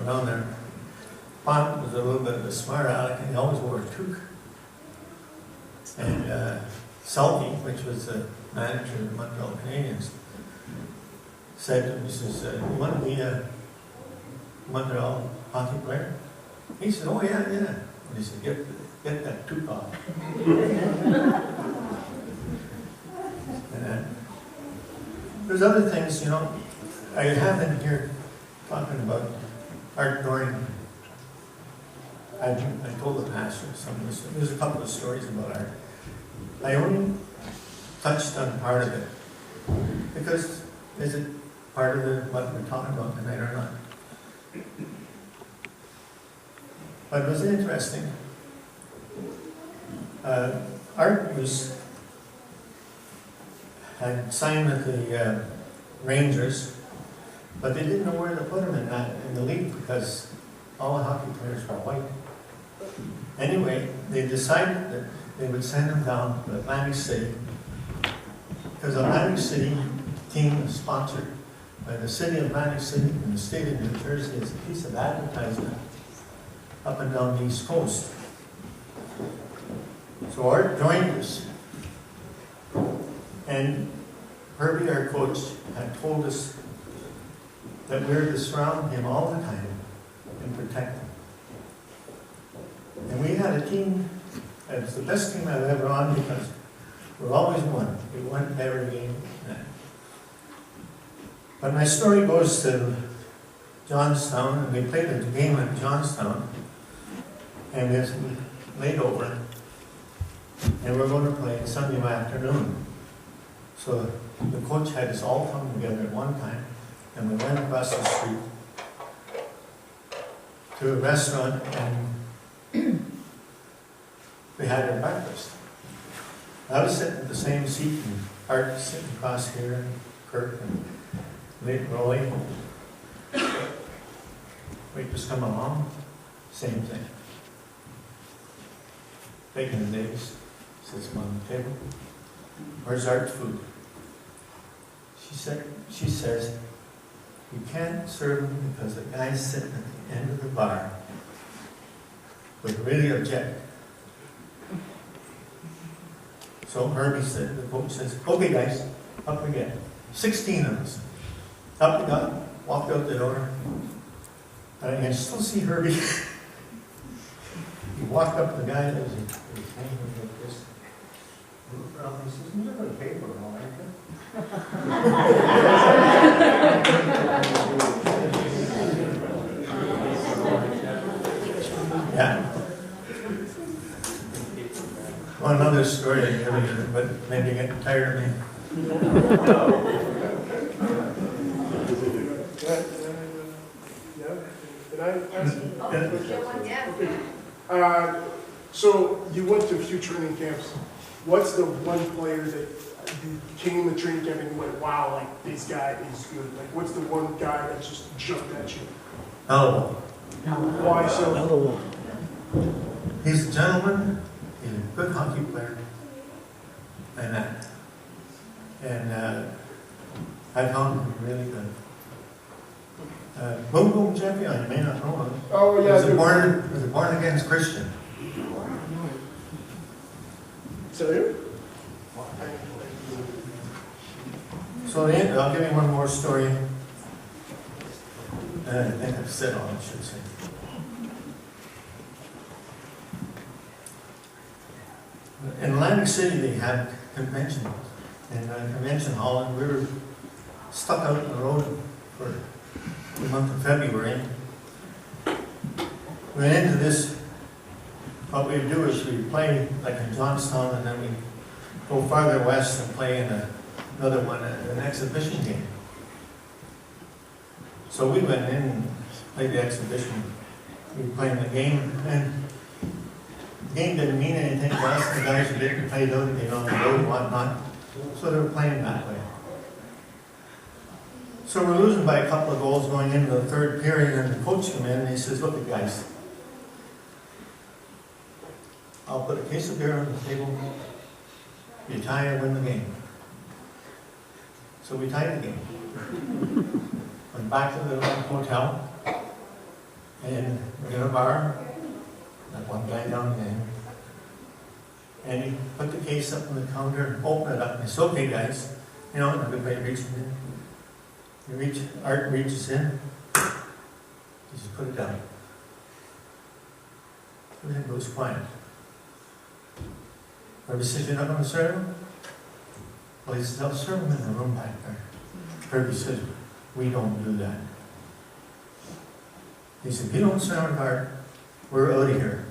around there. Pont was a little bit of a smart aleck, and he always wore a toque. And Selke, which was the manager of the Montreal Canadiens, said to him, he says, you want to be a Montreal hockey player? He said, oh yeah. And he said, get that toque off. And there's other things, you know, I have in here talking about Art Doring. I told the pastor some of this. There's a couple of stories about art. I only touched on part of it because is it part of what we're talking about tonight or not? But it was interesting. Art had signed with the Rangers, but they didn't know where to put him in the league because all the hockey players were white. Anyway, they decided that they would send him down to Atlantic City because Atlantic City team was sponsored by the city of Atlantic City and the state of New Jersey as a piece of advertisement up and down the East Coast. So Art joined us, and Herbie, our coach, had told us that we were to surround him all the time and protect him. And we had a team that was the best team I've ever on because we always won. We won every game. But my story goes to Johnstown, and we played a game at Johnstown, and it was laid over, and we're going to play Sunday afternoon. So the coach had us all come together at one time, and we went across the street to a restaurant, and we had our breakfast. I was sitting at the same seat, and Art sitting across here, and Kirk, and late Roy. Waitress come along, same thing. Bacon and eggs, sits on the table. Where's Art's food? She says, you can't serve him because the guy's sitting at the end of the bar would really object. So Herbie said, the coach says, okay guys, up we get. 16 of us. Up we got, walked out the door. And I can still see Herbie. He walked up to the guy that was hanging like this. He looked around and he says, you're going to pay for it all, aren't you? Yeah. Well, another story, but maybe you're getting tired of me. Did I ask you? Okay. So you went to a few training camps. What's the one player that you came to training camp and you went, wow, like this guy is good? Like what's the one guy that just jumped at you? Oh. Why so? He's a gentleman. He's a good hockey player. And I found him really good. Boom Boom Champion, you may not know him. Oh yeah. He was a born again Christian. So here? So I'll give you one more story. I think I've said all I should say. In Atlantic City, they had convention. In a convention hall, and we were stuck out on the road for the month of February. We went into this. What we'd do is we'd play like in Johnstown, and then we'd go farther west and play in another one, an exhibition game. So we went in and played the exhibition. We were playing the game, and the game didn't mean anything to us. The guys who didn't play out, on the road and whatnot. So they were playing that way. So we're losing by a couple of goals going into the third period, and the coach came in and he says, look, guys, I'll put a case of beer on the table. You tie or win the game. So we tied the game. Went back to the hotel. bar, that one guy down there, and he put the case up on the counter, opened it up, and he said, okay guys, you know, and everybody reaches in. Art reaches in, he just put it down. Everything goes quiet. Herbie says, you're not going to serve him? Well, he says, I'll serve him in the room back there. Herbie says, we don't do that. He said, if you don't serve Art, we're out of here.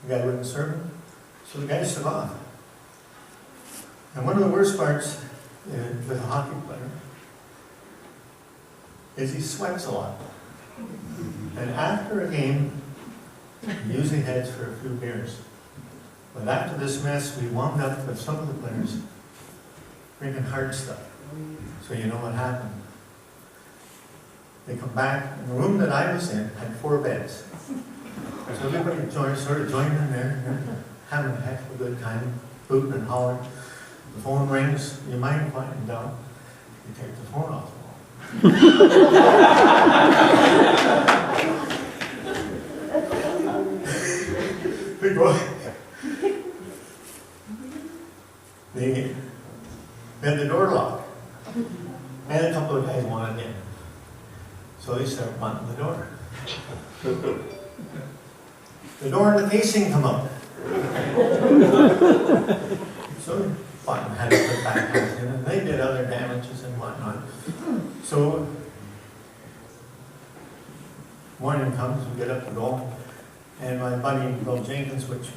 The guy wouldn't serve him, so the guy stood off. And one of the worst parts with a hockey player is he sweats a lot. And after a game, he usually heads for a few beers. But after this mess, we wound up with some of the players drinking hard stuff. So you know what happened. They come back, and the room that I was in had 4 beds. So everybody sort of joined in there, and having a heck of a good time, hooting and hollering. The phone rings, you mind quieting down? You take the phone off the wall. They go. They had the door locked, and a couple of guys wanted in. So they started bunting the door. The door and the casing come up. So Button had to put back hands in, and they did other damages and whatnot. So morning comes, we get up to go, and my buddy Bill Jenkins, which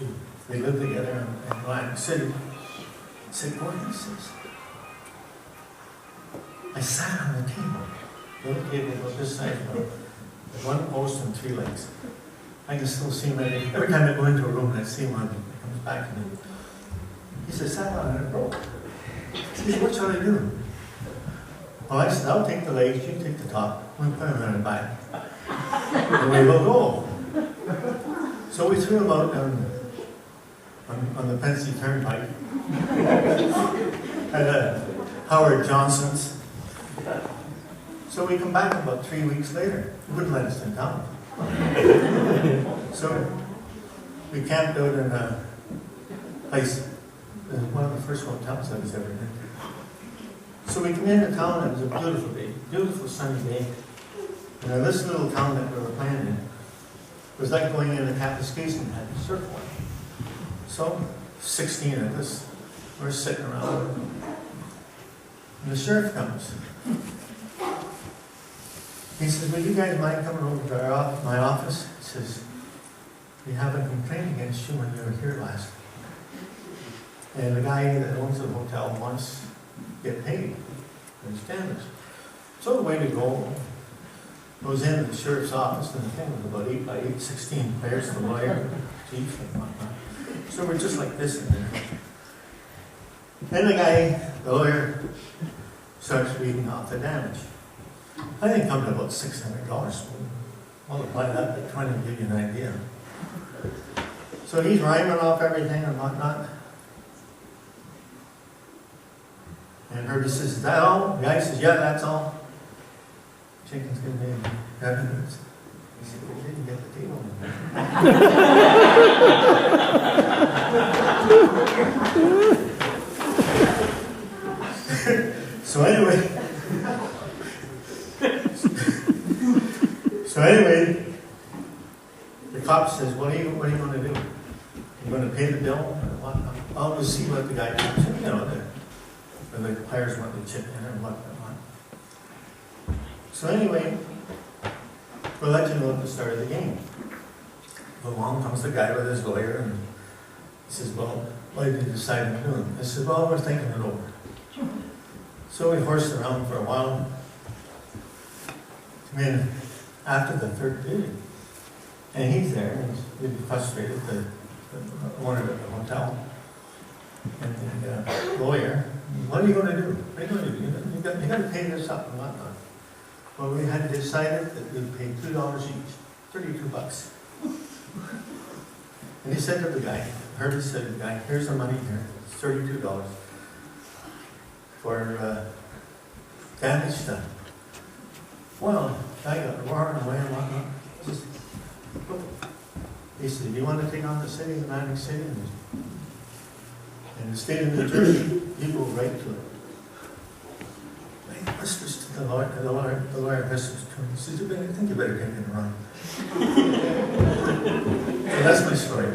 they lived together in Atlantic City, said, "Boy," he says, "I sat on the table, little table about this size, with one post and 3 legs. I can still see him every time I go into a room and I see one, he comes back to me. He says, sat on it, broke. He said, what shall I do?" Well, I said, I'll take the legs, you take the top, we'll put them on the back. And we will go. So we threw him out on the Pensy Turnpike at Howard Johnson's. So we come back about 3 weeks later. He wouldn't let us in town. So we camped out in a place, one of the first hotels I was ever in. So we come into town, and it was a beautiful day, beautiful sunny day. And this little town that we were playing in was like going in a Kapuskasing and had a surf line. So 16 of us, we're sitting around, and the sheriff comes. He says, "Would you guys mind coming over to my office?" He says, "We have a complaint against you when you were here last. And the guy that owns the hotel wants to get paid for his damage." So the way to go goes into the sheriff's office, and the thing was about 8 by 8, 16 players, the lawyer, chief, and whatnot. So we're just like this in there. Then the guy, the lawyer, starts reading off the damage. I think come to about $600. Multiply that by 20 to give you an idea. So he's rhyming off everything and whatnot. And Herbie says, "Is that all?" The guy says, "Yeah, that's all." Chicken's gonna be evidence. He said, "We didn't get the table." So anyway. So anyway, the cop says, what are you going to do? You going to pay the bill or whatnot? I'll just see what the guy does. You know, the players want to chip in and whatnot. So anyway, we'll let you know at the start of the game. Along comes the guy with his lawyer, and he says, "Well, what did you decide to do?" I said, "Well, we're thinking it over." So we horsed around for a while. I mean, after the third period, and he's there, and he's really frustrated, the owner of the hotel, and the lawyer, "What are you going to do? What are you going to do? You got to pay this up and whatnot." Well, we had decided that we'd pay $2 each, $32. And he said to the guy, Herbie said to the guy, "Here's the money here, it's $32 for damage done." Well, I got roaring away and whatnot. Just- He said, "You want to take on the city of Atlantic City?" And the state of New Jersey, you go right to it. He whispers to the lawyer whispers to him. He says, I think you better take it and run. So that's my story.